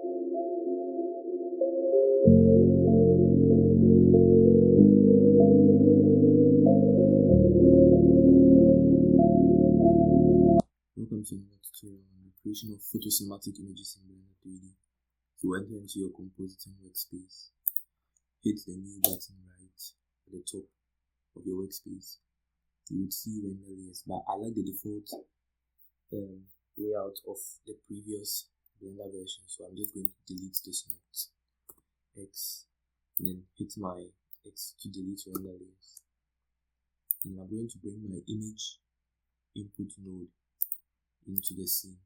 Welcome to another tutorial on the creation of photocinematic images in Blender 3D. So enter into your compositing workspace. Hit the new button right at the top of your workspace. You would see render layers, but I like the default layout of the previous Blender version, so I'm just going to delete this node X and then hit my X to delete render layers. And I'm going to bring my image input node into the scene.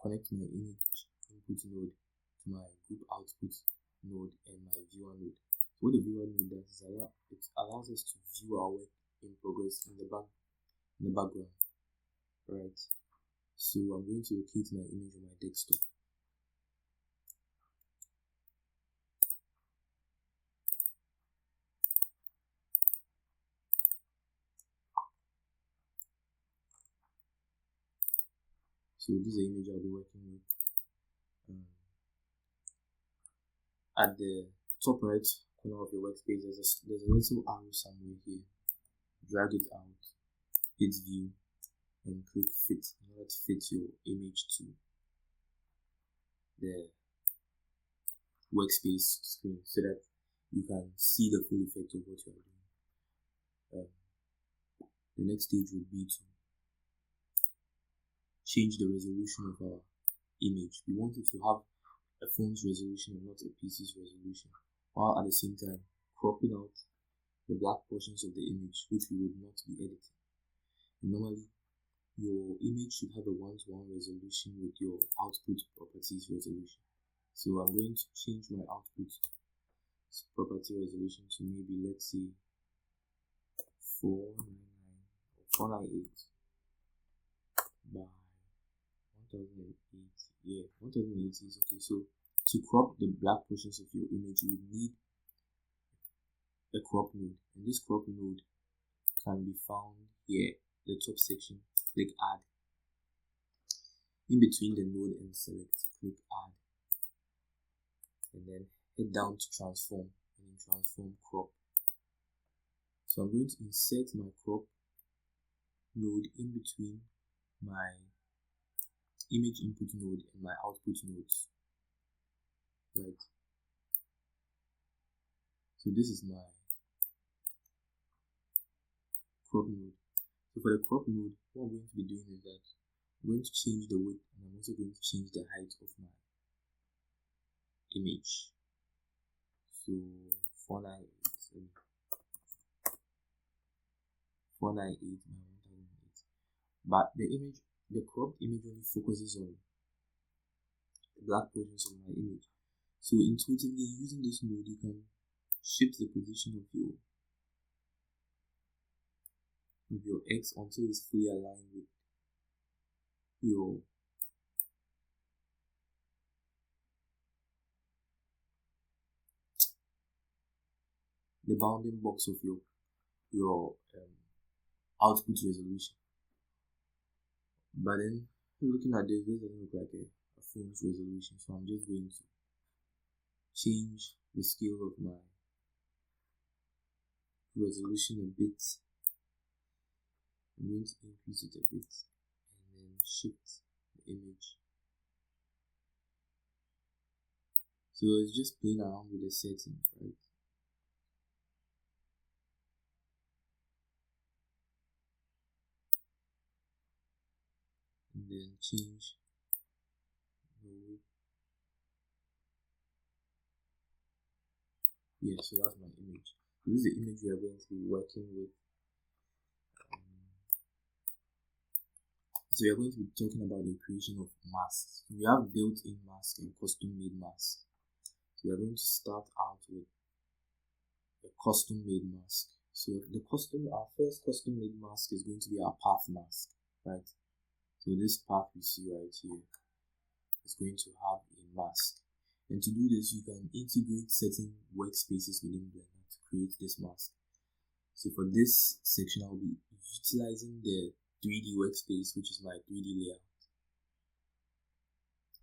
Connect my image input node to my group output node and my viewer node. So what the viewer node does is it allows us to view our work in progress in the background. Right. So I'm going to locate my image on my desktop. So this is the image I'll be working with. At the top right corner of your workspace, there's a little arrow somewhere here. Drag it out, hit view, and click fit in order to fit your image to the workspace screen so that you can see the full effect of what you are doing. The next stage would be to change the resolution of our image. We want it to have a phone's resolution and not a PC's resolution, while at the same time cropping out the black portions of the image which we would not be editing. And normally your image should have a 1:1 resolution with your output properties resolution. So I'm going to change my output property resolution to maybe, let's say, 499 or 498 by 1080. Yeah, 1080 is okay. So to crop the black portions of your image, you would need a crop node, and this crop node can be found here, the top section. Click add. In between the node and select, click add, and then head down to transform, and then transform crop. So I'm going to insert my crop node in between my image input node and my output nodes. Right. So this is my crop node. So for the crop node, what I'm going to be doing is that I'm going to change the width, and I'm also going to change the height of my image. So 498 by 1008. But the cropped image only focuses on the black portions of my image. So intuitively, using this node, you can shift the position of your X until it's fully aligned with the bounding box of your output resolution. But then looking at this doesn't look like a phone's resolution, so I'm just going to change the scale of my resolution a bit. I'm going to increase it a bit and then shift the image. So it's just playing around with the settings, right? And then change the width. Yeah, so that's my image. So this is the image we are going to be working with. So we are going to be talking about the creation of masks. We have built-in masks and custom-made masks. So we are going to start out with a custom-made mask. So our first custom-made mask is going to be our path mask, right? So this path you see right here is going to have a mask. And to do this, you can integrate certain workspaces within Blender to create this mask. So for this section, I'll be utilizing the 3D workspace, which is my 3D layout.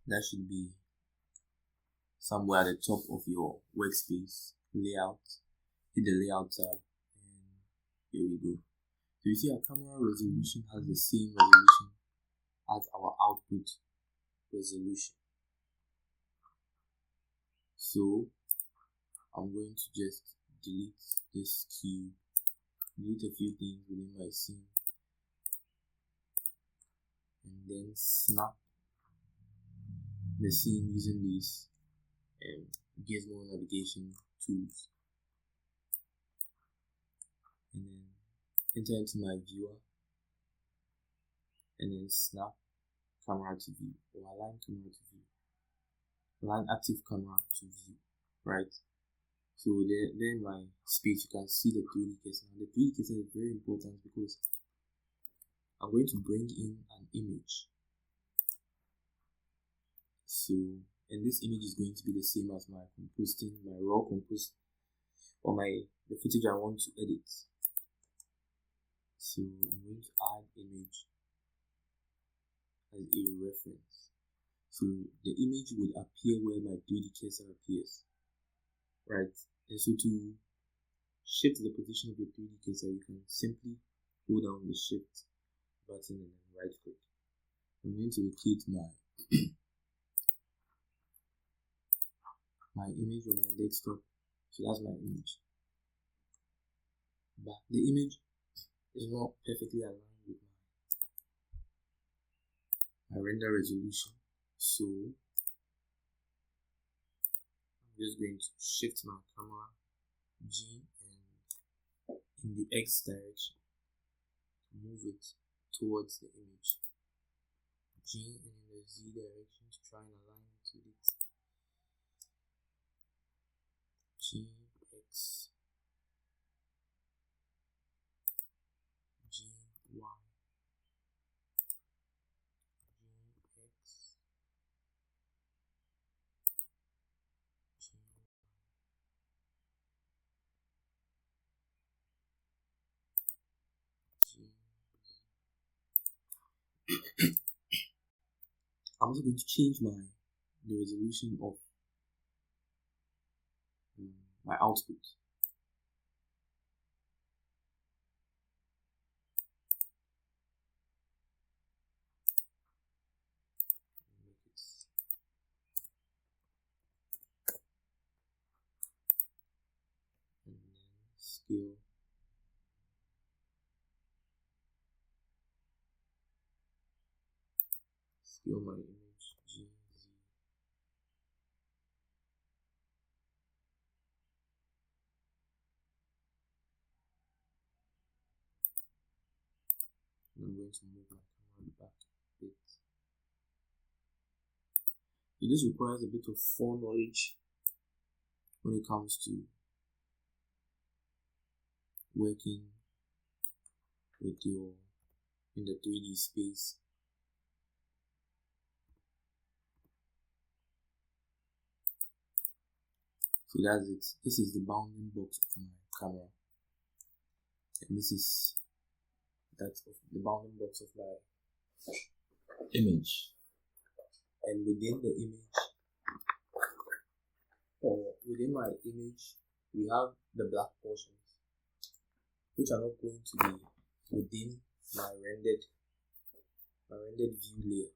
That should be somewhere at the top of your workspace layout. Hit the layout tab, and here we go. So you see our camera resolution has the same resolution as our output resolution. So I'm going to just delete this cube, delete a few things within my scene, and then snap the scene using these gizmo navigation tools, and then enter into my viewer, and then snap camera to view, or align camera to view, align active camera to view, right? So there in my space you can see the 3D cursor. Now the 3D cursor is very important because I'm going to bring in an image. So, and this image is going to be the same as my compositing, my raw compose, or the footage I want to edit. So I'm going to add image as a reference. So the image would appear where my 3D cursor appears, right? And so to shift the position of your 3D cursor, you can simply hold down the shift button and then right click. I'm going to locate my image on my desktop. So that's my image. But the image is not perfectly aligned with my render resolution. So I'm just going to shift my camera G and in the X direction to move it towards the image. G and in the Z direction to try and align it with it. G, X, G, Y, G, X, G, G. I'm also going to change the resolution of my output. Make it and then scale. Scale my image G, Z. And I'm going to move my camera back a bit. So this requires a bit of foreknowledge when it comes to working with in the 3D space. So that's it. This is the bounding box of my camera, and this is the bounding box of my image. And within the image, or within my image, we have the black portions, which are not going to be within my rendered view layer.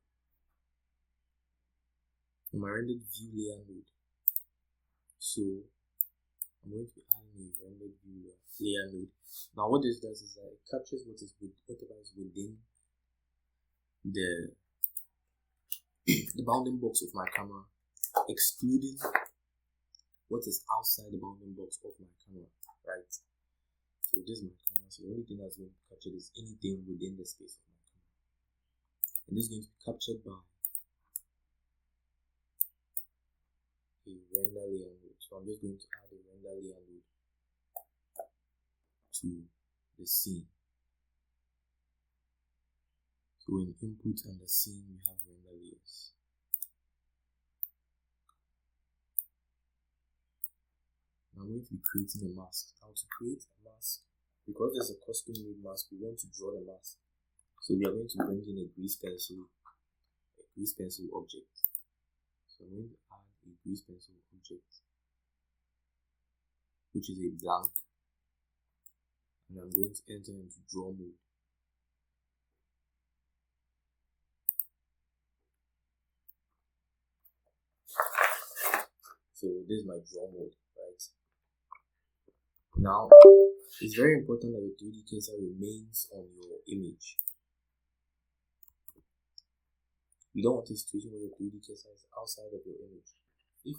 My rendered view layer node. So I'm going to be adding a rendered view layer node. Now what this does is that it captures whatever is within the bounding box of my camera, excluding what is outside the bounding box of my camera, right? So this is my camera, so the only thing that's going to be captured is anything within the space of my camera. And this is going to be captured by a render layer node. So I'm just going to add a render layer node to the scene. So in input and the scene, we have render layers. Now I'm going to be creating a mask. Now to create a mask, because there's a custom made mask, we want to draw the mask. So we are going to bring in a grease pencil object. So I'm going to add a grease pencil object, which is a blank, and I'm going to enter into draw mode. So this is my draw mode, right? Now, it's very important that your 3D cursor remains on your image. You don't want a situation where your 3D cursor is outside of your image. If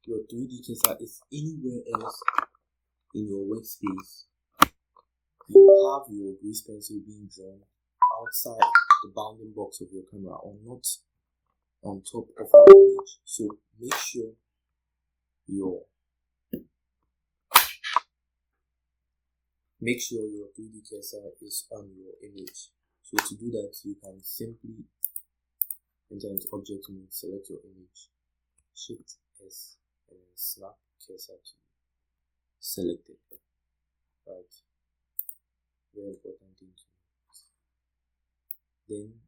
your 3D cursor is anywhere else in your workspace, you have your grease pencil being drawn outside the bounding box of your camera or not on top of your image. So make sure your 3D cursor is on your image. So to do that, you can simply enter into object mode, select your image, Shift S, and then snap cursor to selected. Right. Very important thing to note. Then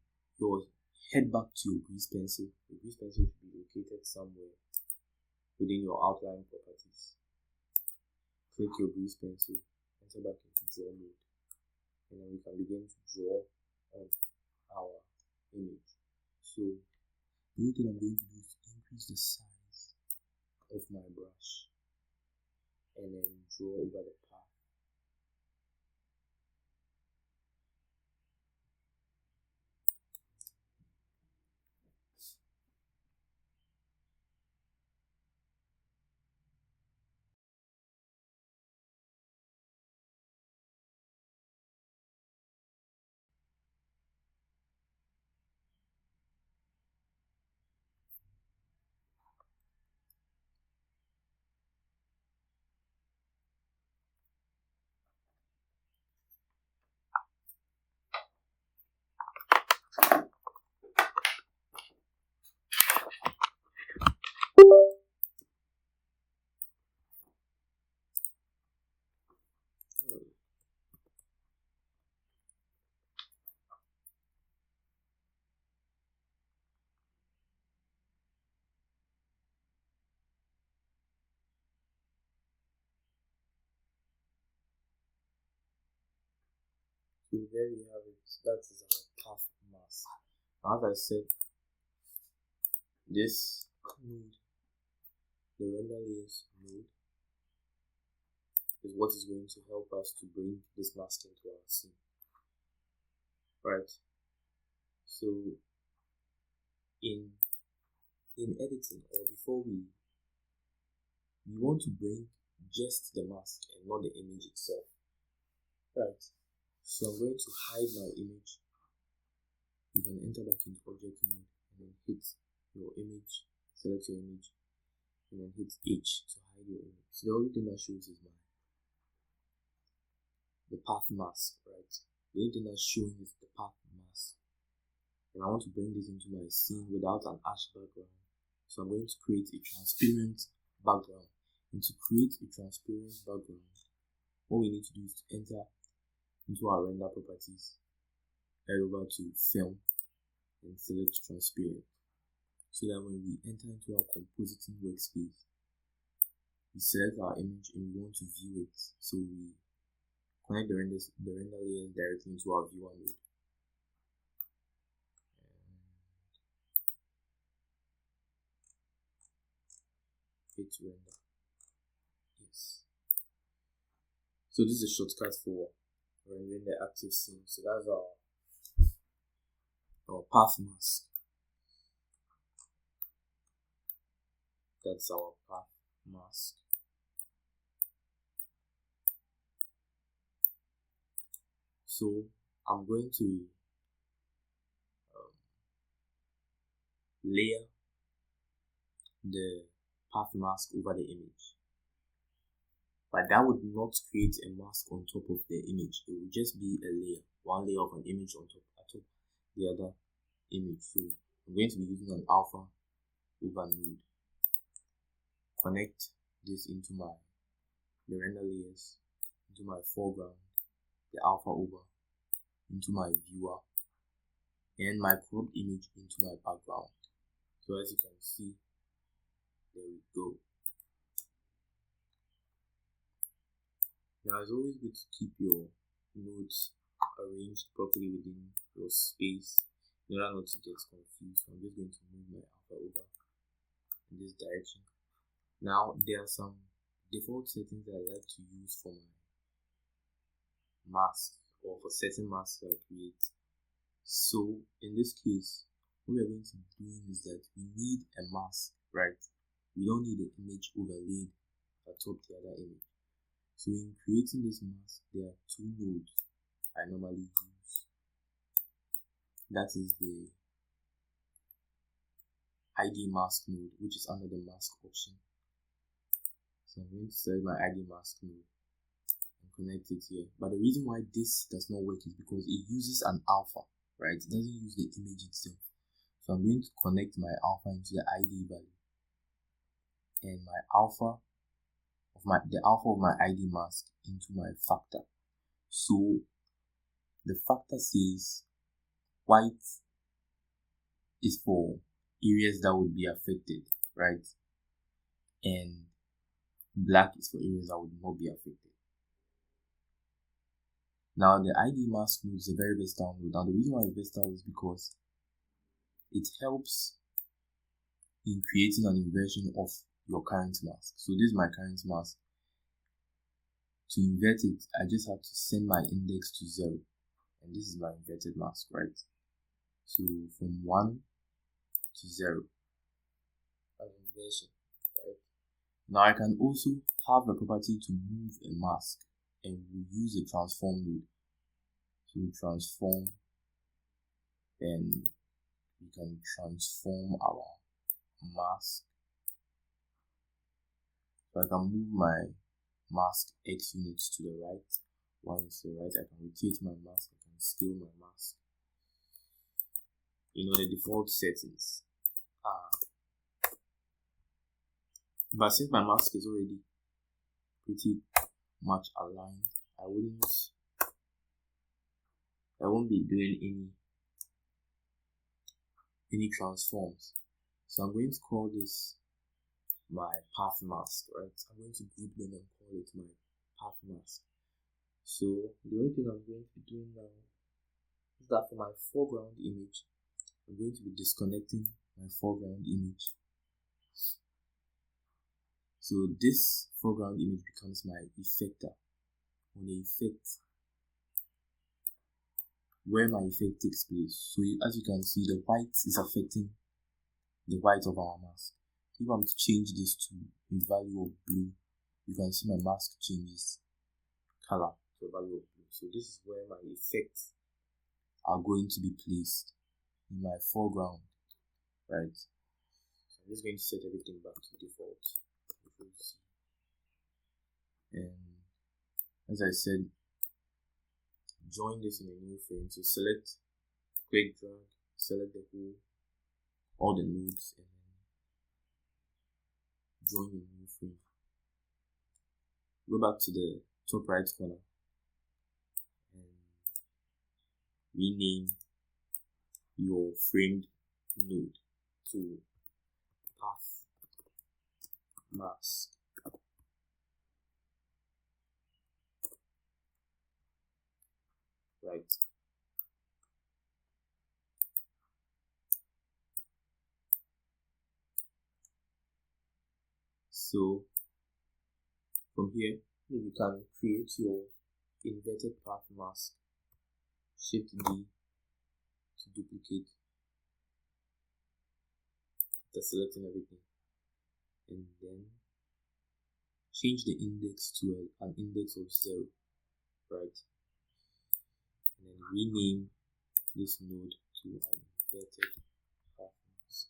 head back to your grease pencil. The grease pencil should be located somewhere within your outline properties. Click your grease pencil, enter back into draw mode, and then we can begin to draw on our image. So the only thing I'm going to do is increase the size of my brush and then draw over the path. So there we have it. That is our path mask. As I said, this node, the render layers node, is what is going to help us to bring this mask into our scene. Right. So in editing, or before we want to bring just the mask and not the image itself. Right. So I'm going to hide my image. You can enter back into object mode and then hit your image, select your image, and then hit H to hide your image. So the only thing that shows is the path mask, right? The only thing that's showing is the path mask. And I want to bring this into my scene without an ash background. So I'm going to create a transparent background. And to create a transparent background, what we need to do is to enter into our render properties, head over to film, and select transparent. So that when we enter into our compositing workspace, we select our image and we want to view it. So we connect the render layers directly into our viewer node. Hit render. Yes. So this is a shortcut for rendering the active scene. So that's our path mask. That's our path mask. So I'm going to layer the path mask over the image, but that would not create a mask on top of the image. It would just be a layer, one layer of an image on top of the other image. So I'm going to be using an alpha over node. Connect this into the render layers, into my foreground, the alpha over, into my viewer, and my cropped image into my background. So as you can see, There we go. Now it's always good to keep your nodes arranged properly within your space in order not to get confused. So I'm just going to move my alpha over in this direction. Now there are some default settings that I like to use for my mask or for certain masks that I create. So in this case, what we are going to be doing is that we need a mask, right? We don't need the image overlaid atop the other image. So in creating this mask, there are two nodes I normally use. That is the ID mask node, which is under the mask option. So I'm going to select my ID mask node and connect it here. But the reason why this does not work is because it uses an alpha, right? It doesn't use the image itself. So I'm going to connect my alpha into the ID value and the alpha of my ID mask into my factor. So the factor says white is for areas that would be affected, right? And black is for areas that would not be affected. Now the ID mask node is a very versatile node. Now the reason why it's versatile is because it helps in creating an inversion of your current mask. So this is my current mask. To invert it, I just have to send my index to 0. And this is my inverted mask, right? So from 1 to 0 as inversion, right? Now I can also have the property to move a mask, and we use the transform node. So transform, and we can transform our mask. So I can move my mask X units to the right, Y is to the right. I can rotate my mask, I can scale my mask. The default settings. But since my mask is already pretty much aligned, I won't be doing any transforms. So I'm going to call this my path mask, right? I'm going to group them and call it my path mask. So the only thing I'm going to be doing now is that for my foreground image, I'm going to be disconnecting my foreground image. So this foreground image becomes my effector, or the effect where my effect takes place. So as you can see, the white is affecting the white of our mask. If I'm to change this to a value of blue, you can see my mask changes color to a value of blue. So this is where my effects are going to be placed in my foreground, right? So I'm just going to set everything back to default. And as I said, join this in a new frame. So select, quick drag, select all the nodes, and then join a new frame. Go back to the top right corner and rename your framed node to path mask. Right. So from here, you can create your inverted path mask. Shift D to duplicate after selecting everything, and then change the index to an index of 0, right? And then rename this node to an inverted path mask.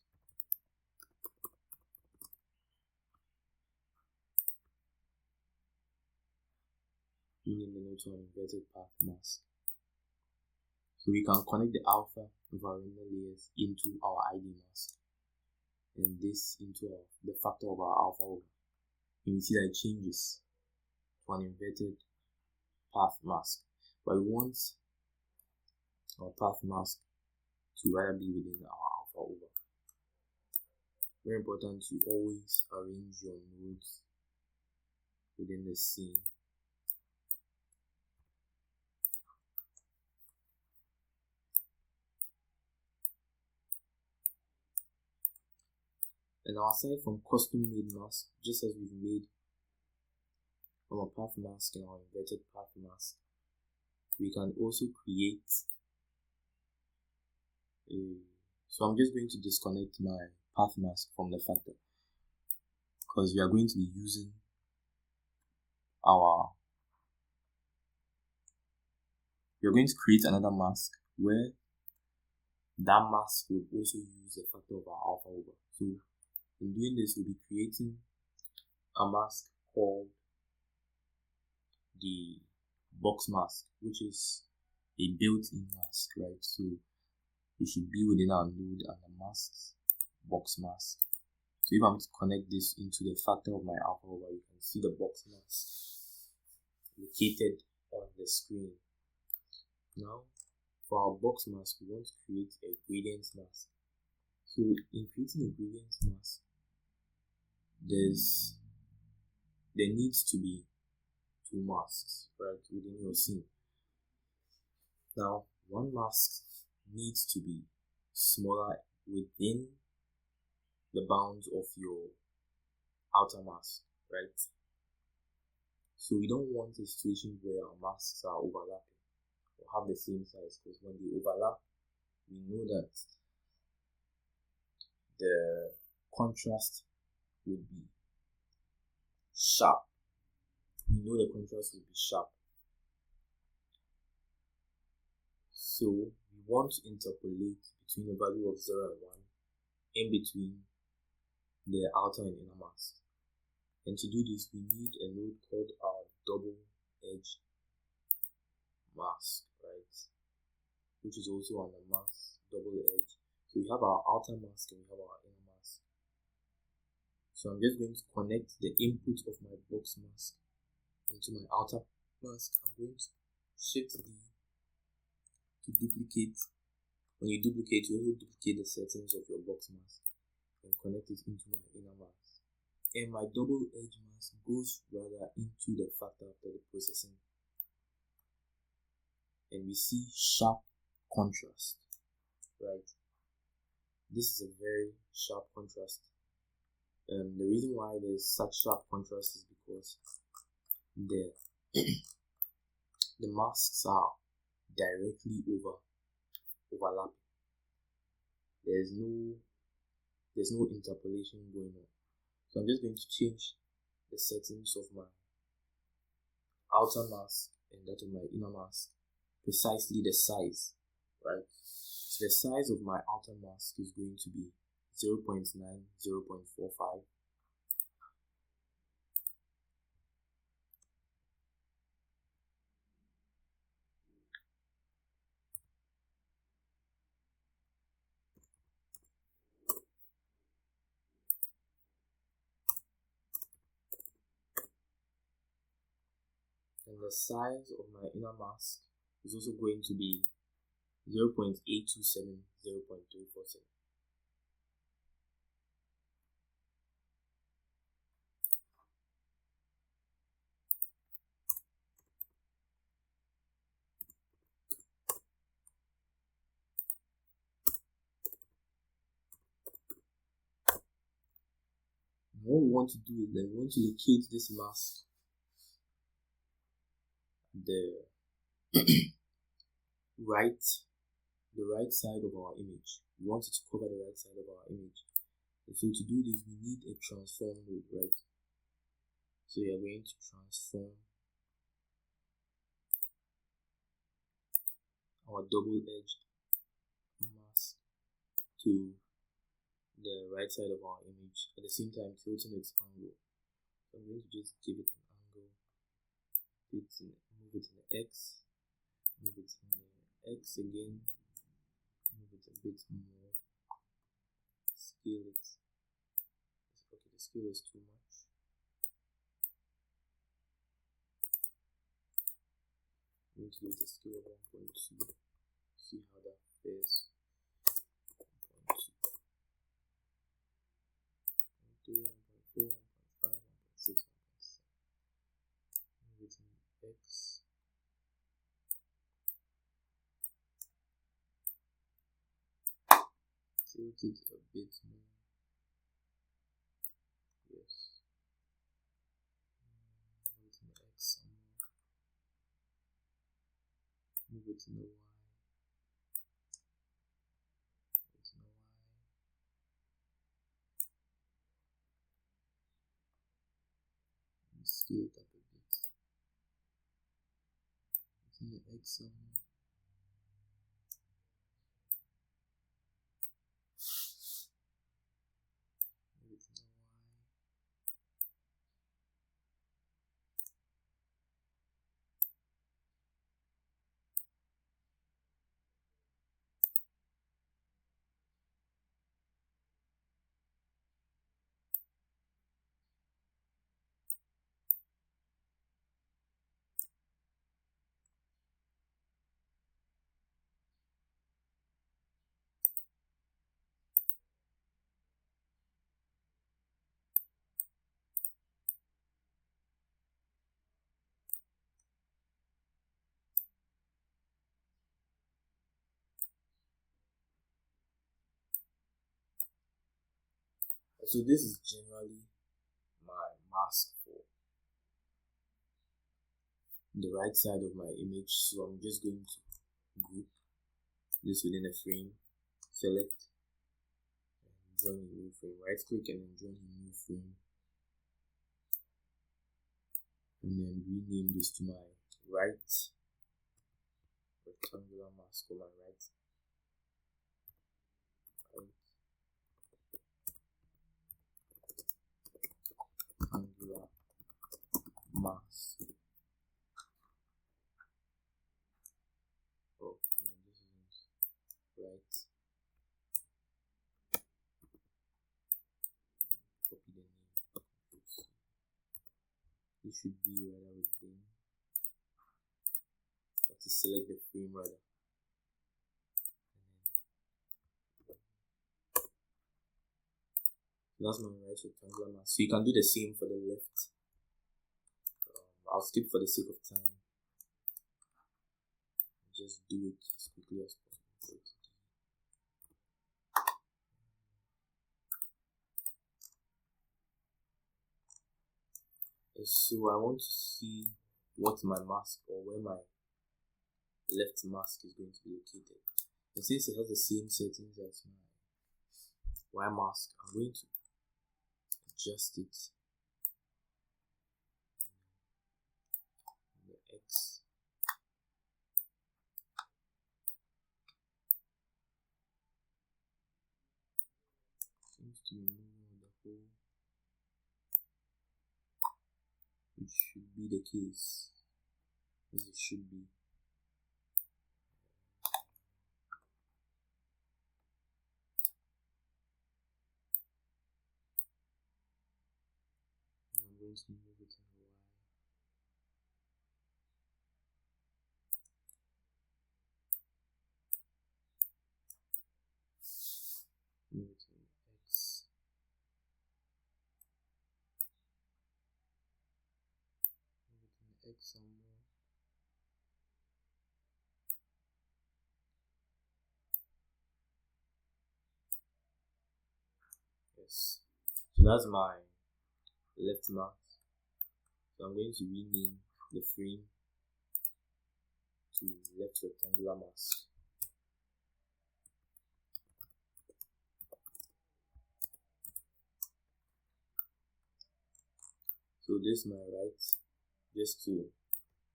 Rename the node to an inverted path mask. So we can connect the alpha of our render layers into our ID mask, and this into the factor of our alpha over. And you see that it changes to an inverted path mask. But we want our path mask to rather be within our alpha over. Very important to always arrange your nodes within the scene. And aside from custom made mask, just as we've made our path mask and our inverted path mask, we can also create so I'm just going to disconnect my path mask from the factor, because we are going to be using we are going to create another mask where that mask will also use the factor of our alpha over. So in doing this, we'll be creating a mask called the box mask, which is a built-in mask, right? So it should be within our node and the masks box mask. So if I'm to connect this into the factor of my alpha over, you can see the box mask located on the screen. Now for our box mask, we want to create a gradient mask. So in creating a gradient mask, there needs to be two masks, right, within your scene. Now one mask needs to be smaller within the bounds of your outer mask, right? So we don't want a situation where our masks are overlapping or have the same size, because when they overlap, we know that the contrast would be sharp. We know the contrast will be sharp. So we want to interpolate between the value of 0 and 1 in between the outer and inner mask. And to do this, we need a node called our double edge mask, right? Which is also on the mask double edge. So we have our outer mask and we have our inner mask. So I'm just going to connect the input of my box mask into my outer mask. I'm going to shift D to duplicate. When you duplicate, you also duplicate the settings of your box mask and connect it into my inner mask. And my double edge mask goes rather into the factor after the processing. And we see sharp contrast, right? This is a very sharp contrast. The reason why there's such sharp contrast is because the masks are directly overlapping. There's no interpolation going on. So I'm just going to change the settings of my outer mask and that of my inner mask, precisely the size, right? So the size of my outer mask is going to be 0.9, 0.45. And the size of my inner mask is also going to be 0.827, 0.347. What we want to do is then we want to locate this mask the right side of our image. We want it to cover the right side of our image. And so to do this, we need a transform node, right? So we are going to transform our double-edged mask to the right side of our image, at the same time tilting its angle. So I'm going to just give it an angle, move it in the X, move it in the X again, move it a bit more, scale it. Okay, the scale is too much. I'm going to give it a scale of 1.2, see how that fares. 1.3, 1.4, 1.5, 1.6, 1.7. Move it in X. Tilt it a bit more. Yes. Move it in X some more. Move it in the Y. Move it in the Y. And scale it up a bit. It's in the X some more. Move it in the Y. So this is generally my mask for the right side of my image. So I'm just going to group this within a frame, select, and join a new frame. Right click and then join a new frame. And then rename this to my right rectangular mask or my right rectangular mask. Oh no, this isn't right. Copy the name. This should be rather within. I have to select the frame rather. That's my right rectangular mask. So you can do the same for the left. I'll skip for the sake of time. Just do it as quickly as possible. So I want to see what my mask or where my left mask is going to be located. And since it has the same settings as my Y mask, I'm going to adjust it in the X. Seems to be moving the whole, which should be the case, as it should be. And I'm going to move it in the Y. Move it in the X. Move it in the X some more. Yes. So that's my left mask. So I'm going to rename the frame to left rectangular mask. So this is my right. Just to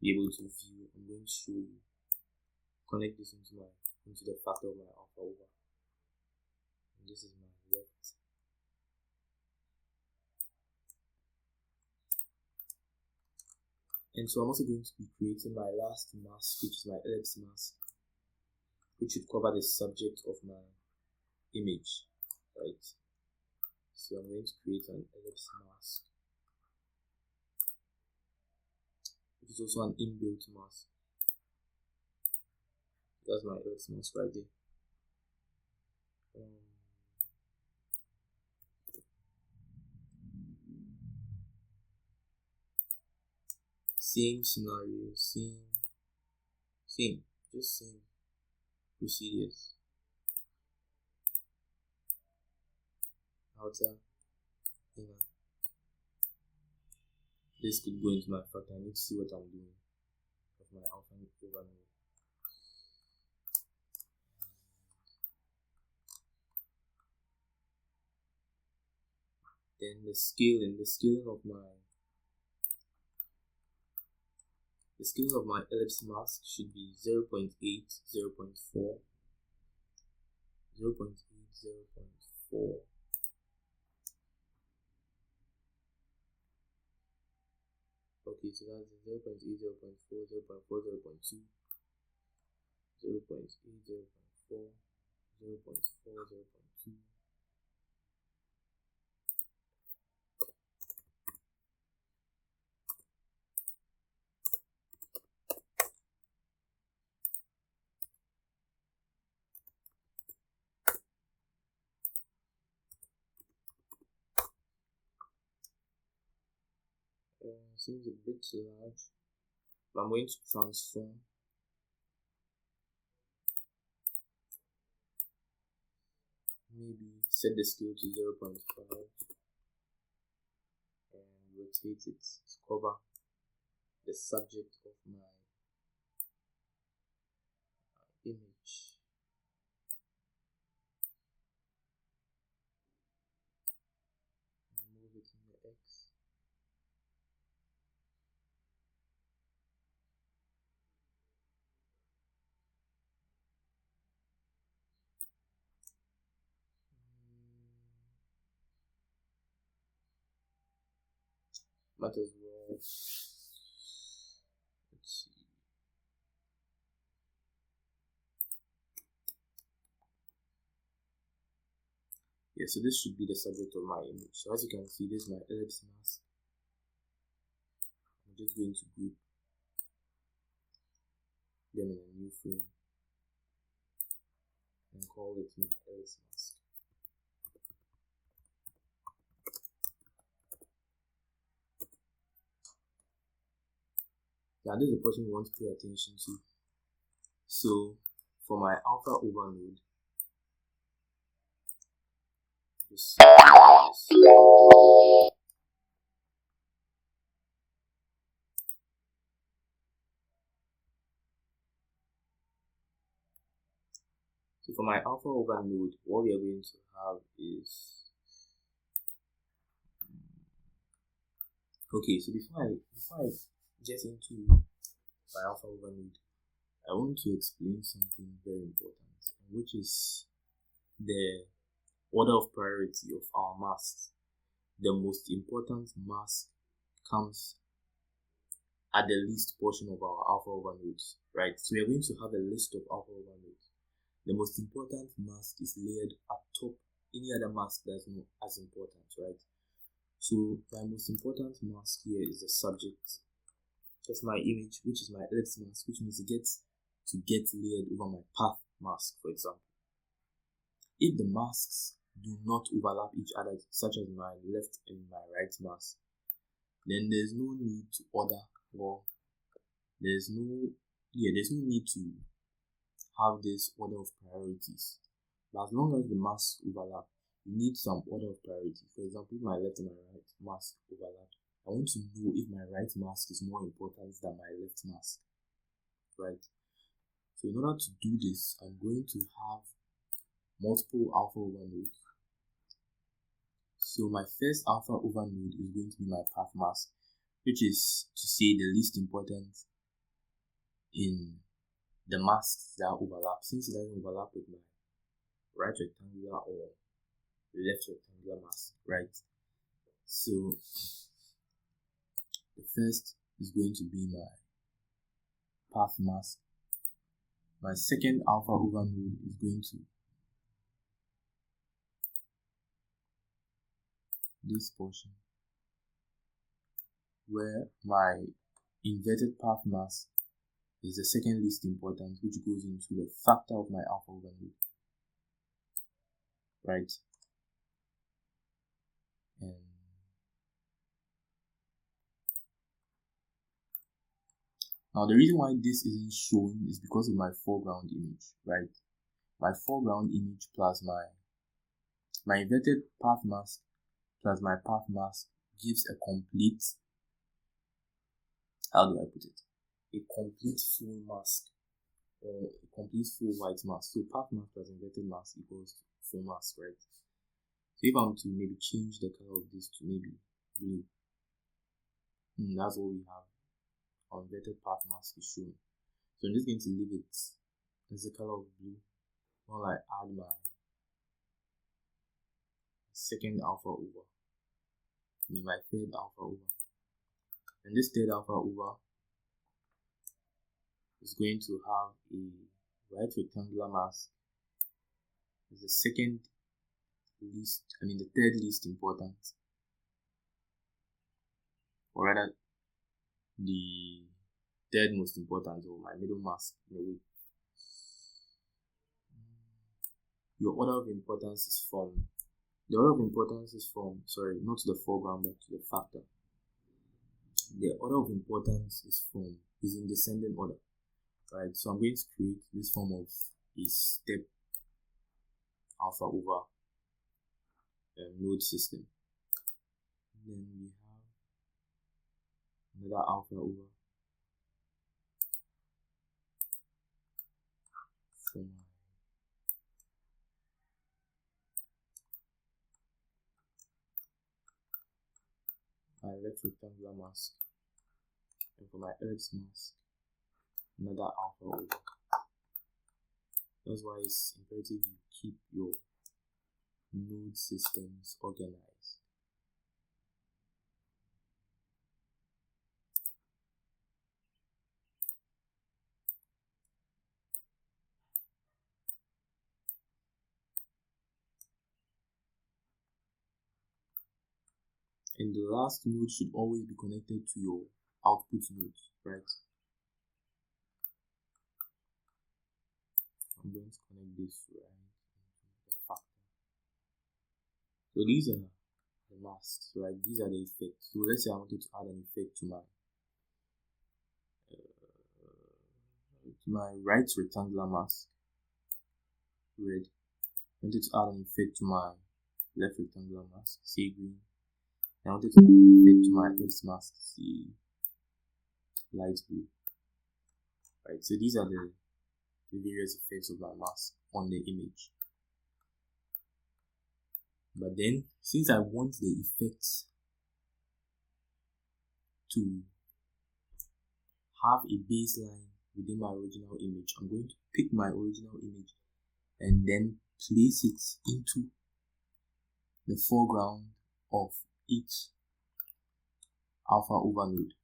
be able to view, I'm going to show you. Connect this into the factor of my alpha over. And this is my left. And so I'm also going to be creating my last mask, which is my ellipse mask, which should cover the subject of my image, right? So I'm going to create an ellipse mask, which is also an inbuilt mask. That's my ellipse mask right there. same scenario, same procedures. Outer, inner. This could go into my factor. I need to see what I'm doing of my alpha over node. Then the scaling of my ellipse mask should be 0.8, 0.4, 0.8, 0.4. Okay, so that's 0.8, 0.4, 0.4, 0.2, 0.8, 0.4, 0.4, 0.2. Seems a bit large, but I'm going to transform. Maybe set the scale to 0.5 and rotate it to cover the subject of my image. Move it in the X. Might as well. Let's see. Yeah, so this should be the subject of my image. So as you can see, this is my ellipse mask. I'm just going to group them in a new frame and call it my ellipse mask. Now this is the portion we want to pay attention to. So for my alpha over node, just so for my alpha over node, what we are going to have is okay. So before I get into my alpha over node, I want to explain something very important, which is the order of priority of our masks. The most important mask comes at the least portion of our alpha over nodes, right? So we are going to have a list of alpha over nodes. The most important mask is layered atop any other mask that's not as important, right? So my most important mask here is the subject. That's my image, which is my ellipse mask, which means it gets to get layered over my path mask, for example. If the masks do not overlap each other, such as my left and my right mask, then there's no need to order, or there's no need to have this order of priorities. But as long as the masks overlap, you need some order of priority. For example, if my left and my right mask overlap, I want to know if my right mask is more important than my left mask, right? So in order to do this, I'm going to have multiple alpha over nodes. So my first alpha over node is going to be my path mask, which is to say the least important in the masks that overlap, since it doesn't overlap with my right rectangular or left rectangular mask, right? So the first is going to be my path mask. My second alpha over node is going to this portion, where my inverted path mask is the second least important, which goes into the factor of my alpha over node, right? And Now the reason why this isn't showing is because of my foreground image, right? My foreground image plus my inverted path mask plus my path mask gives a complete, how do I put it? A complete full mask, or a complete full white mask. So path mask plus inverted mask equals full mask, right? So if I'm to maybe change the color of this to maybe blue, that's what we have. Our inverted path mask is showing. So I'm just going to leave it as the color of blue while I add my second alpha over, my third alpha over. And this third alpha over is going to have a right rectangular mask as the second least, the third least important, or rather the third most important, or my middle mask in a way. Your order of importance is from, sorry, not to the foreground but to the factor. The order of importance is in descending order, right? So I'm going to create this form of a step alpha over node system. Then we have another alpha over for my left rectangular mask, and for my ellipse mask, another alpha over. That's why it's imperative you keep your node systems organized. And the last node should always be connected to your output node, right? I'm going to connect this right into the factor. So these are the masks, right? These are the effects. So let's say I wanted to add an effect to my right rectangular mask, red. I wanted to add an effect to my left rectangular mask, say green. I wanted to add an effect to my left mask, say light blue. Right, so these are the various effects of my mask on the image. But then, since I want the effects to have a baseline within my original image, I'm going to pick my original image and then place it into the foreground of each alpha over node.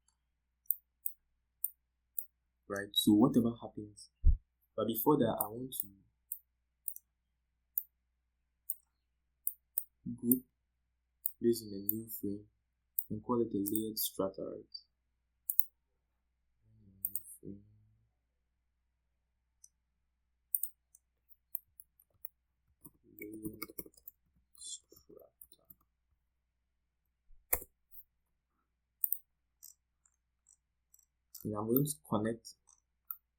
Right, so whatever happens, but before that I want to group this in a new frame and call it a layered strata, right? Layered strata. And I'm going to connect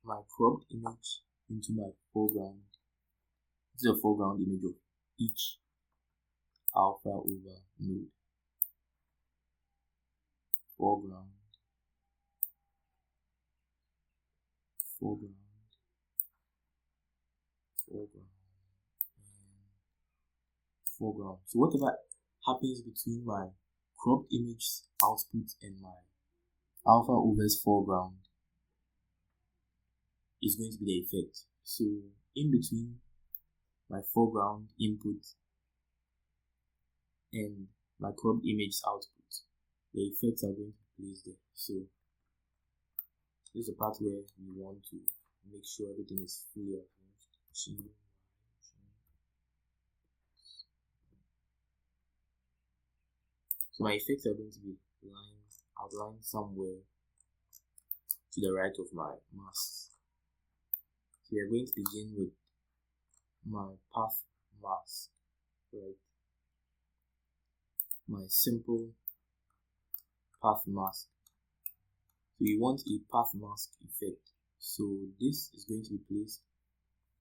my cropped image into my foreground. This is a foreground image of each alpha over node. Foreground, foreground, foreground, and foreground. So whatever happens between my cropped image output and my alpha over's foreground is going to be the effect. So in between my foreground input and my cropped image output, the effects are going to be placed there. So this is the part where we want to make sure everything is fully arranged. So my effects are going to be outlined somewhere to the right of my mask. So we are going to begin with my path mask, right? My simple path mask. So we want a path mask effect. So this is going to be placed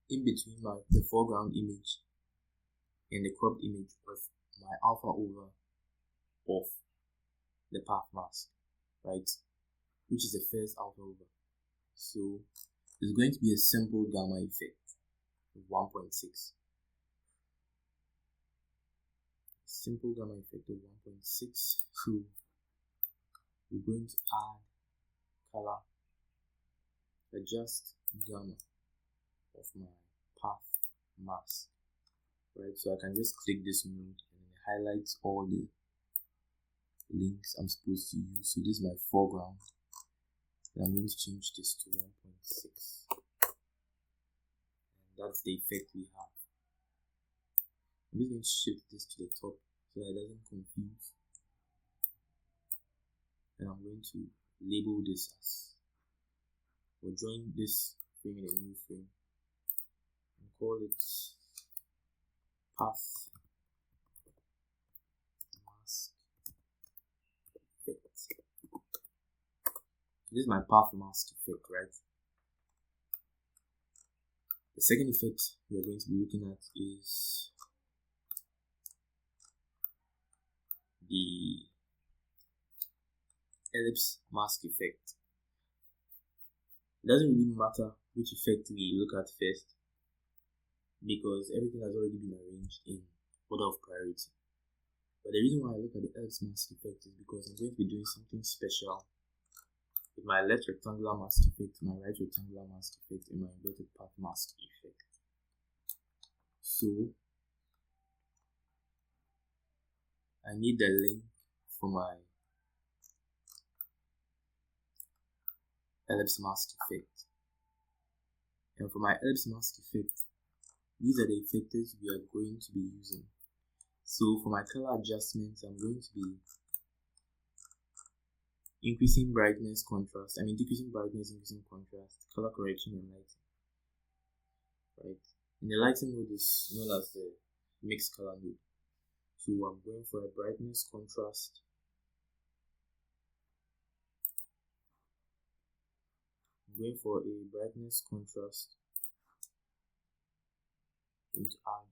in between the foreground image and the cropped image of my alpha over of the path mask, right? Which is the first alpha over. So it's going to be a simple gamma effect of 1.6. Simple gamma effect of 1.6. So we're going to add color, adjust gamma of my path mask, right? So I can just click this node and it highlights all the links I'm supposed to use. So this is my foreground, and I'm going to change this to 1.6, and that's the effect we have. I'm just going to shift this to the top so that it doesn't confuse, and I'm going to label this as, or join this frame in a new frame and call it path mask effect. This is my path mask effect, right? The second effect we are going to be looking at is the ellipse mask effect. It doesn't really matter which effect we look at first, because everything has already been arranged in order of priority. But the reason why I look at the ellipse mask effect is because I'm going to be doing something special with my left rectangular mask effect, my right rectangular mask effect, and my inverted path mask effect. So I need the link for my ellipse mask effect. And for my ellipse mask effect, these are the effects we are going to be using. So for my color adjustments, I'm going to be increasing brightness, contrast, decreasing brightness, increasing contrast, color correction, and lighting, right? And the lighting node is known as the mixed color node. So I'm going for a brightness, contrast, I'm going for a brightness, contrast, I'm going to add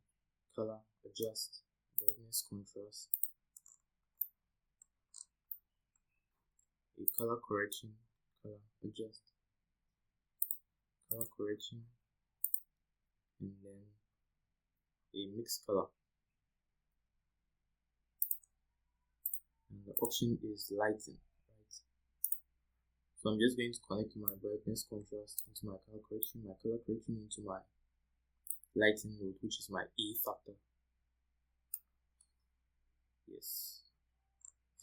color, adjust, brightness, contrast, a color correction, color, adjust, color correction, and then a mixed color. And the option is lighting, right? So I'm just going to connect my brightness, contrast into my color correction into my lighting node, which is my A factor. Yes.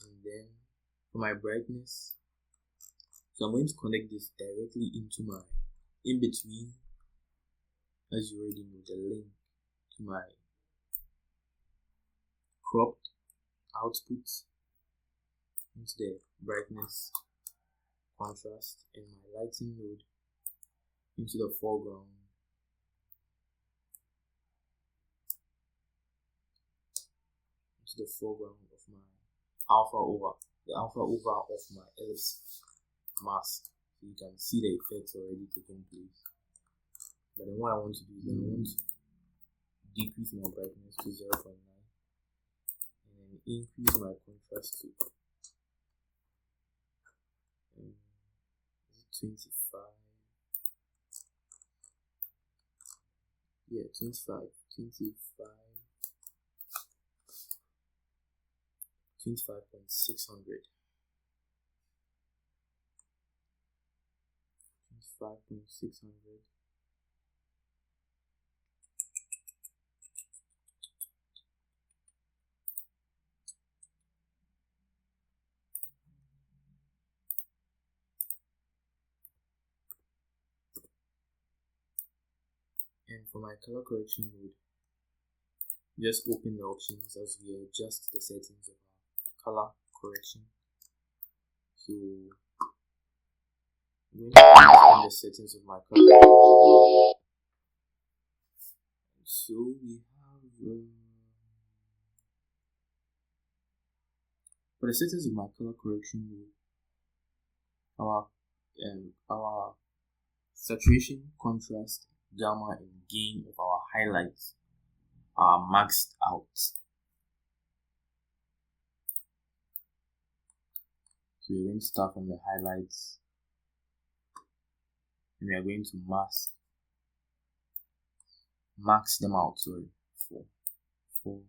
And then for my brightness, so I'm going to connect this directly into my in between, as you already know, the link to my cropped output into the brightness, contrast, and my lighting node into the foreground, of my alpha over of my ellipse mask. So you can see the effects already taking place. But then what I want to do is I want to decrease my brightness to 0.9 and then increase my contrast to 25. Yeah, 25, 25.600. 25.600. And for my color correction mode, just open the options as we adjust the settings of our color correction. So I'm going to open the settings of my color correction. So we have for the settings of my color correction mode, our saturation, contrast, gamma, and gain of our highlights are maxed out. So we're going to start from the highlights, and we are going to max them out. Sorry, 4, 4,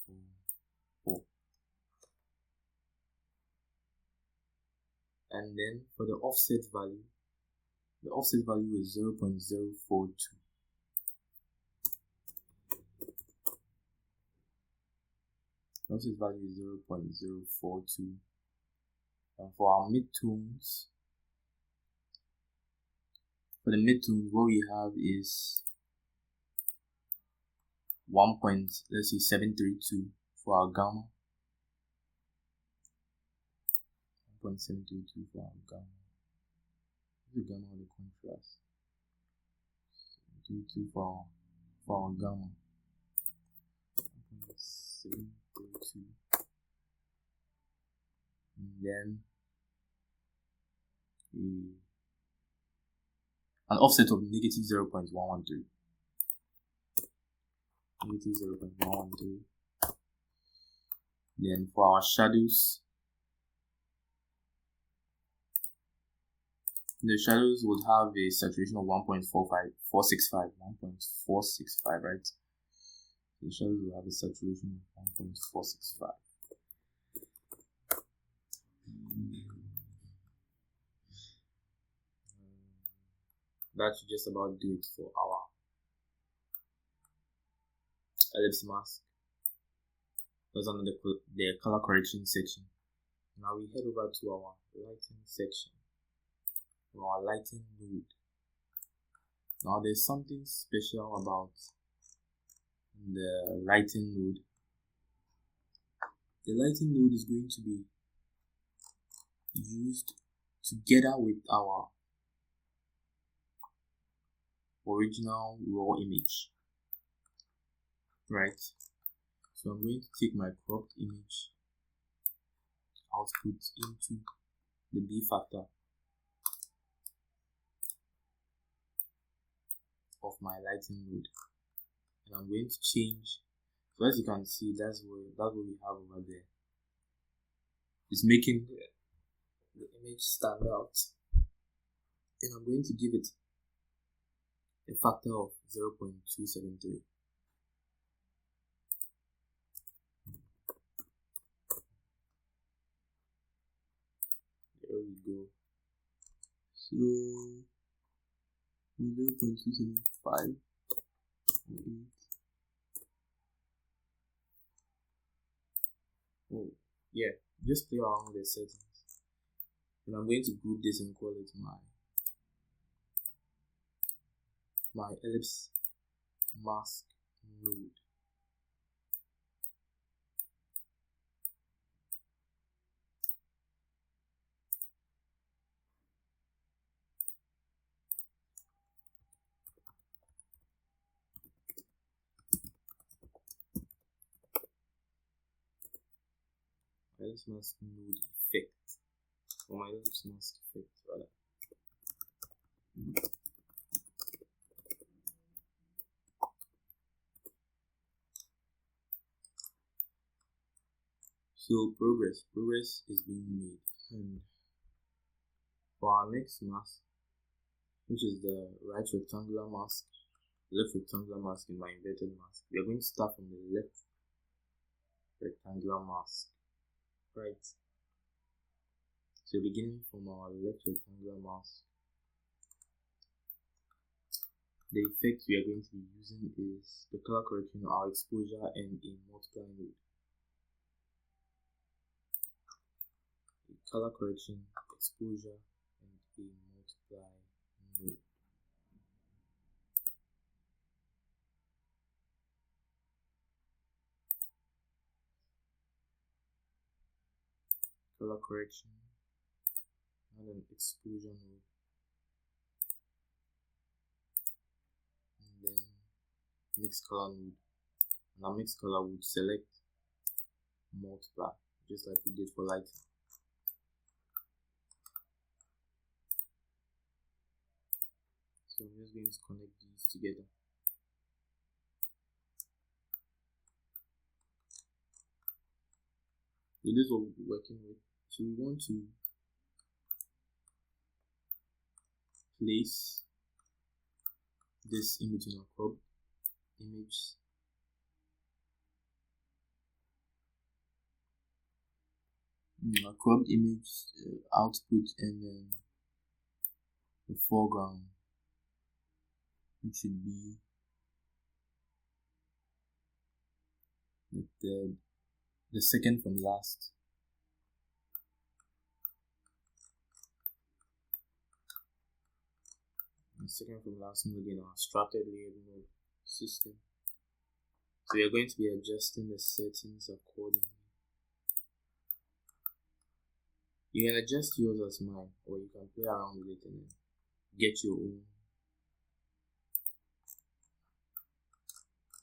4, 4. And then for the offset value is 0.042. The offset value is 0.042. And for our midtones, what we have is 732 for our gamma. 1.732 for our gamma. The gamma of the contrast. 732 for our gamma. 1.732. And then an offset of negative 0.113. Negative 0.113. Then for our shadows, the shadows would have a saturation of 1.465, right? The shadows will have a saturation of 1.465. That should just about do it for our ellipse mask. That's under the color correction section. Now we head over to our lighting section. Our lighting node. Now there's something special about the lighting node. The lighting node is going to be used together with our original raw image, right? So I'm going to take my cropped image output into the B factor of my lighting node, and I'm going to change. So as you can see, that's what we have over there. It's making the image stand out, and I'm going to give it a factor of 0.273. There we go. So 0.275. Oh yeah, just play around with the settings. And I'm going to group this and call it my ellipse mask node. Ellipse mask node effect, or my ellipse mask effect rather. So progress is being made, and for our next mask, which is the right rectangular mask, left rectangular mask, and my inverted mask, we are going to start from the left rectangular mask, right? So beginning from our left rectangular mask, the effect we are going to be using is the color correction, our exposure, and a multiply node. Color correction, exposure, and a multiply node. Color correction and an exposure node, and then mix color node. And our mix color would select multiply, just like we did for lighting. So I'm just going to connect these together. So this is what we'll be working with. So we want to place this image in our crop image. A cropped image output, and then the foreground, which should be the second from last. The second from last node in our structured layered node system. So we are going to be adjusting the settings accordingly. You can adjust yours as mine, or you can play around with it and then get your own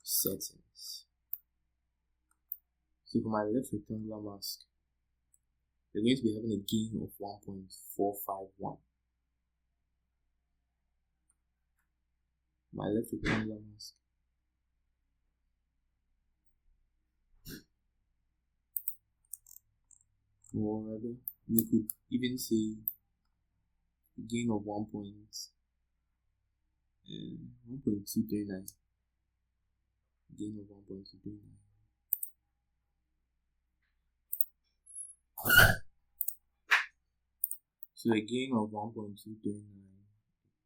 settings. So for my left rectangular mask, we're going to be having a gain of 1.451. My left rectangular mask. Or rather, we could even say a gain of 1.239. Gain of 1.239. So a gain of 1.239,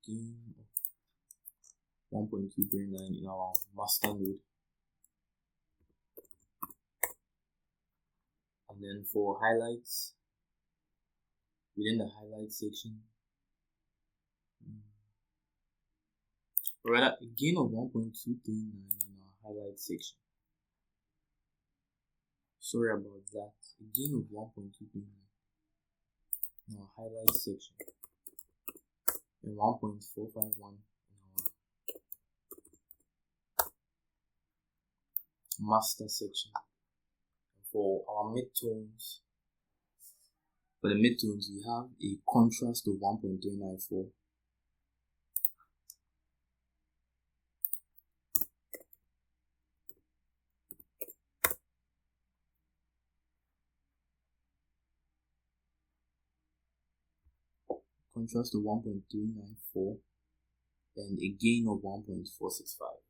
gain of 1.239 in our master node. And then for highlights, within the highlight section, or rather a gain of 1.239 in our highlight section. Sorry about that. A gain of 1.239 in our highlight section, and 1.451 in our master section. For our midtones, for the midtones, we have a contrast of 1.394. Contrast of 1.394 and a gain of 1.465.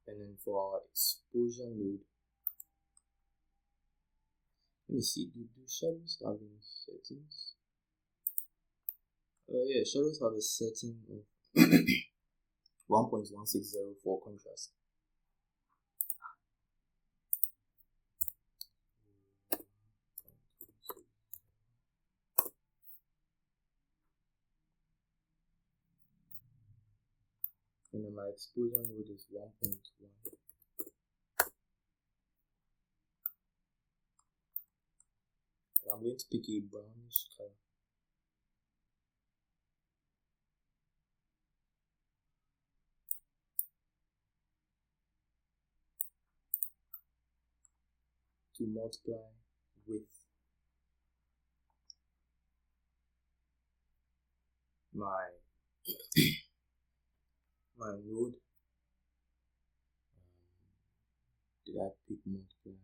And then for our exposure node, let me see, do shadows have any settings? Yeah, shadows have a setting of 1.160 for contrast. And then my exposure node is 1.1. And I'm going to pick a brownish color. To multiply with my node. Did I pick multiply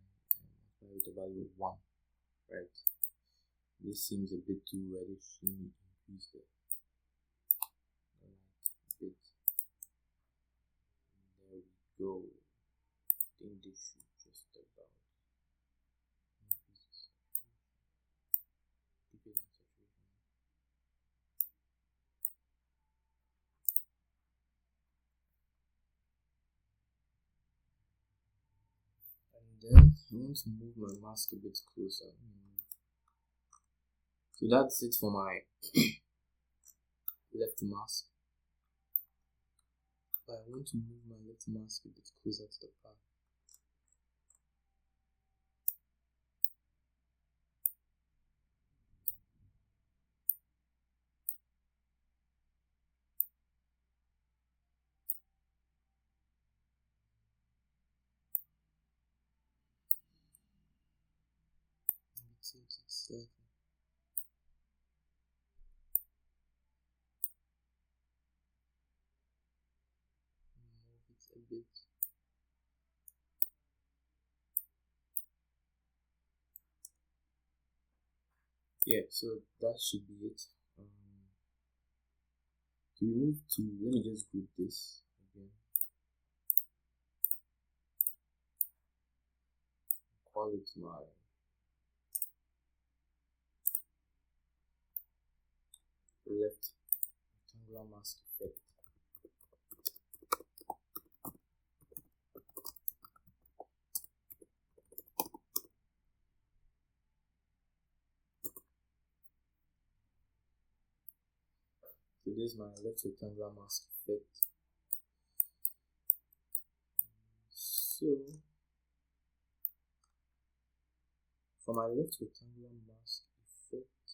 and multiply with the value of 1? Right. This seems a bit too reddish. Let me increase the light a bit. There we go. I think this should just about increase the saturation. Deepen the saturation. And then I want to move my mask a bit closer. So that's it for my left mask. But I want to move my left mask a bit closer to the path. Exactly. Move it a bit. Yeah, so that should be it. To remove two, let me just group this again. Call it my left rectangular mask effect. So this is my left rectangular mask effect. So for my left rectangular mask effect,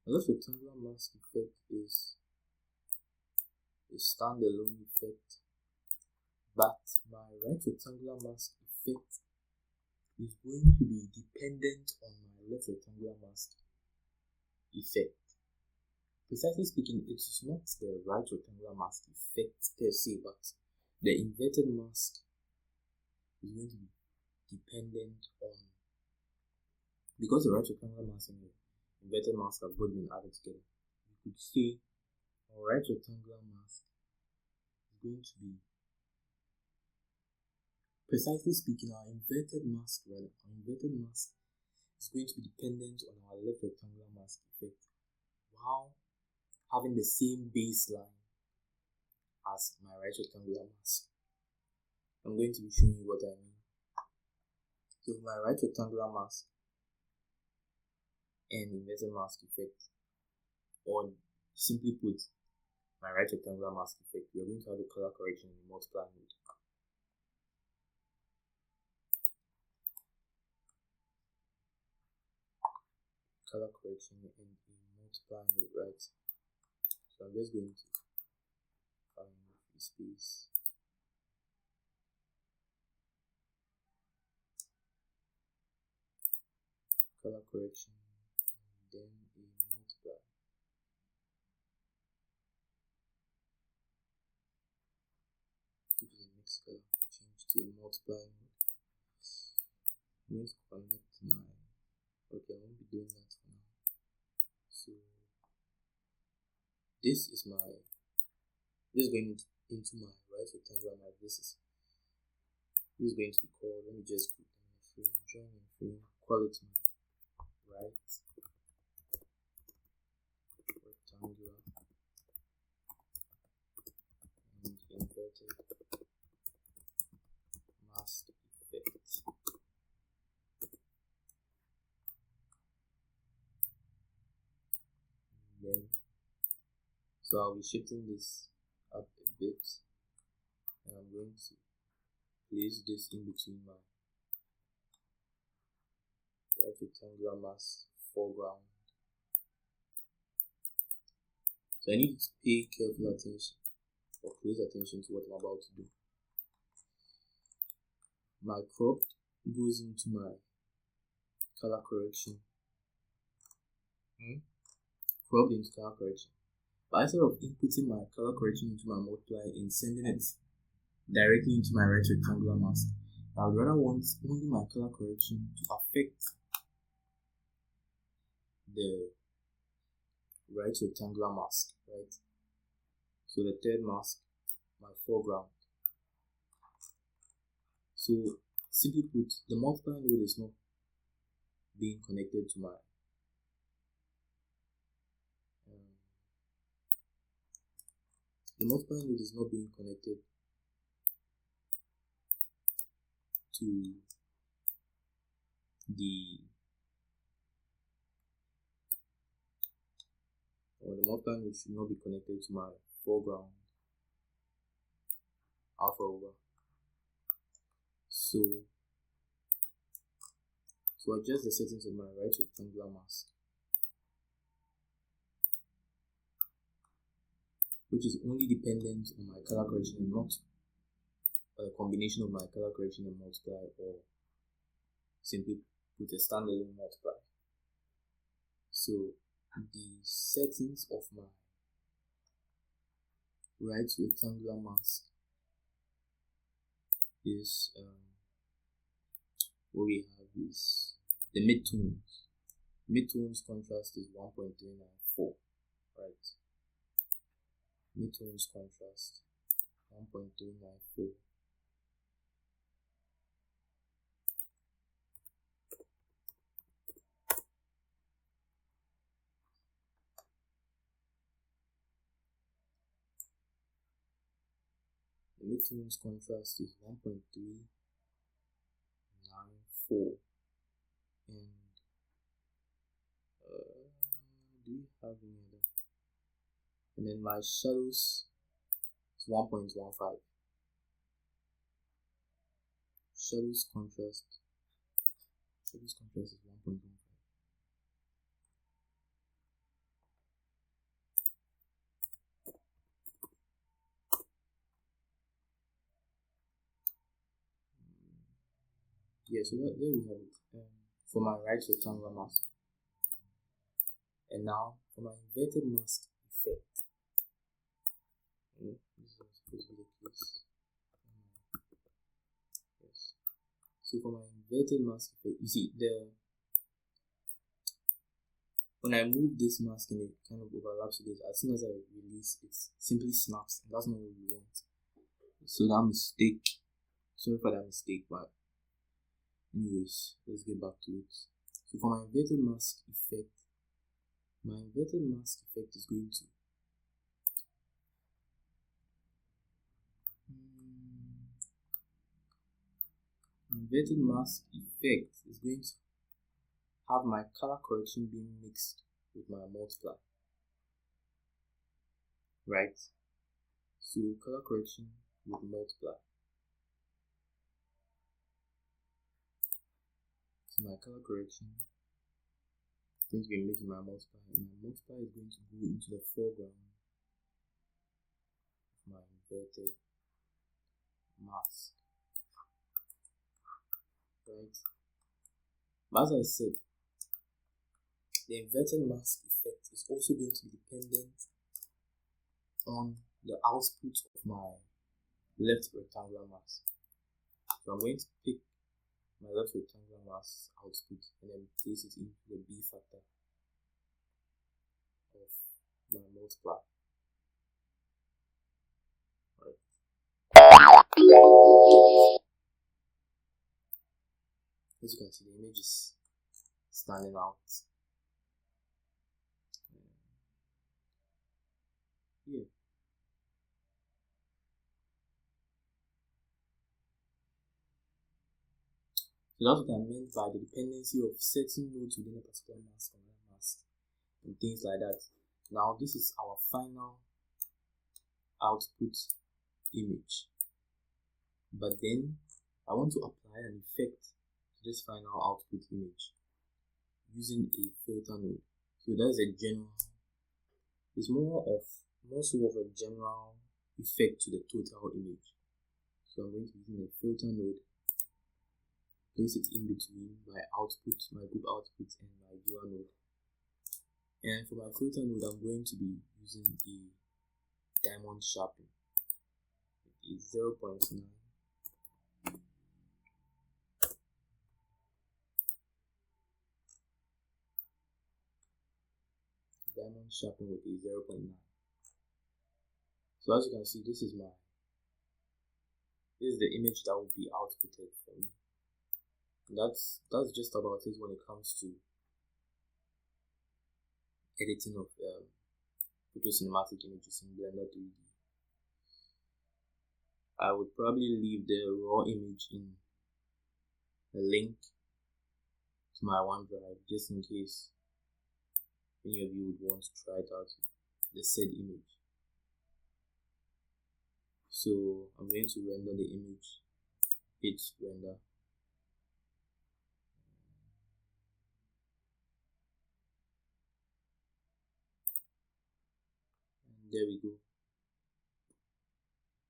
my left rectangular mask effect is a standalone effect, but my right rectangular mask effect is going to be dependent on my left rectangular mask effect. Precisely speaking, it is not the right rectangular mask effect per se, but the inverted mask is going to be dependent on, because the right rectangular mask and the inverted mask have both been added together, you could say our right rectangular mask is going to be, precisely speaking, our inverted mask is going to be dependent on our left rectangular mask effect, while having the same baseline as my right rectangular mask. I'm going to be showing you what I mean. So my right rectangular mask and inverted mask effect, or simply put, my right rectangular mask effect, we are going to have a color correction in the multiply mode. Color correction in multiply mode, right? So I'm just going to find a free space. Color correction, and then a multiply. If it's a mixed color, change to a multiply mode. I'm going to connect my, okay, I won't be doing that for now. So this is going into my right rectangular mask. This is going to be called, let me just put them in a frame, join in frame, call it my right rectangular and inverted mask effect. And then, so I'll be shifting this up a bit, and I'm going to place this in between my right rectangular mask foreground. So I need to pay careful attention or close attention to what I'm about to do. My crop goes into my color correction. Crop into color correction. But instead of inputting my color correction into my multiply and sending it directly into my right rectangular mask, I would rather want only my color correction to affect the right rectangular mask, right? So the third mask, my foreground. So simply put, the multiply node is not being connected to my the multiply node is not being connected to the multiply node should not be connected to my foreground alpha over. So adjust the settings of my right rectangular mask, which is only dependent on my color correction and not a combination of my color correction and multiply, or simply put a standalone multiply. So the settings of my right rectangular mask is what we have is the midtones. Midtones contrast is 1.394, right? Midtones contrast 1.394. The midtones contrast is 1.394, and do we have any other? And then my shadows is 1.15. Shadows contrast is 1.15. Yeah, so there we have it for my right rectangular mask. And now for my inverted mask effect. This is supposed to be the case. Yes. So for my inverted mask effect, you see when I move this mask and it kind of overlaps with it, as soon as I release, it simply snaps, and that's not what we want. So that mistake, sorry for that mistake, but anyways, let's get back to it. So for my inverted mask effect is going to have my color correction being mixed with my multiply, right? So color correction with multiply. So my color correction is going to be mixed with my multiply, and my multiply is going to go into the foreground of my inverted mask, right? But as I said, the inverted mask effect is also going to be dependent on the output of my left rectangular mask. So I'm going to pick my left rectangular mask output and then place it into the B factor of my multiply. Right. As you can see, the image is standing out. Yeah. So that's what I meant by the dependency of certain nodes within a particular mask on that mask and things like that. Now this is our final output image, but then I want to apply an effect to this final output image using a filter node. So that's a general, it's more so of a general effect to the total image. So I'm going to use a filter node, place it in between my output, my group output, and my viewer node. And for my filter node, I'm going to be using a diamond sharpen. It is 0.9. Diamond sharpen with a 0.9. So as you can see, this is the image that will be outputted for me. And that's just about it when it comes to editing of photo cinematic images in Blender 3D. I would probably leave the raw image in a link to my OneDrive just in case any of you would want to try it out, the said image. So I'm going to render the image, hit render. And there we go.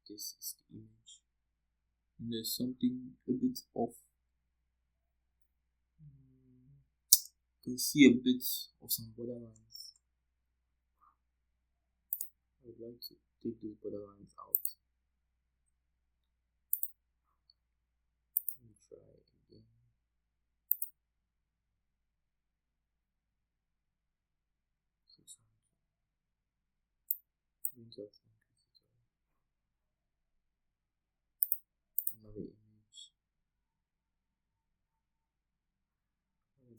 This is the image. And there's something a bit off. can see a bit of some borderlines. I would like to take those borderlines out. Let me try again. Another image.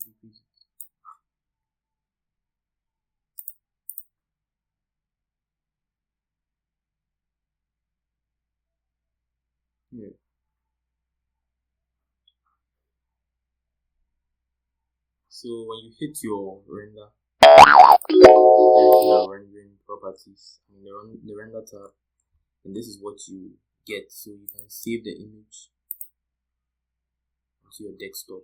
Decrease it. Here. So when you hit your render, the rendering properties, the render tab, and this is what you get. So you can save the image onto your desktop.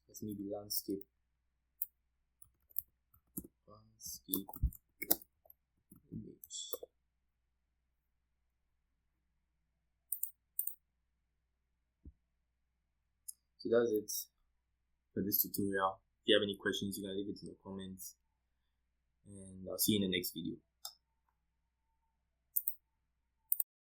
Let's maybe landscape image. So that's it for this tutorial. If you have any questions, you can leave it in the comments, and I'll see you in the next video.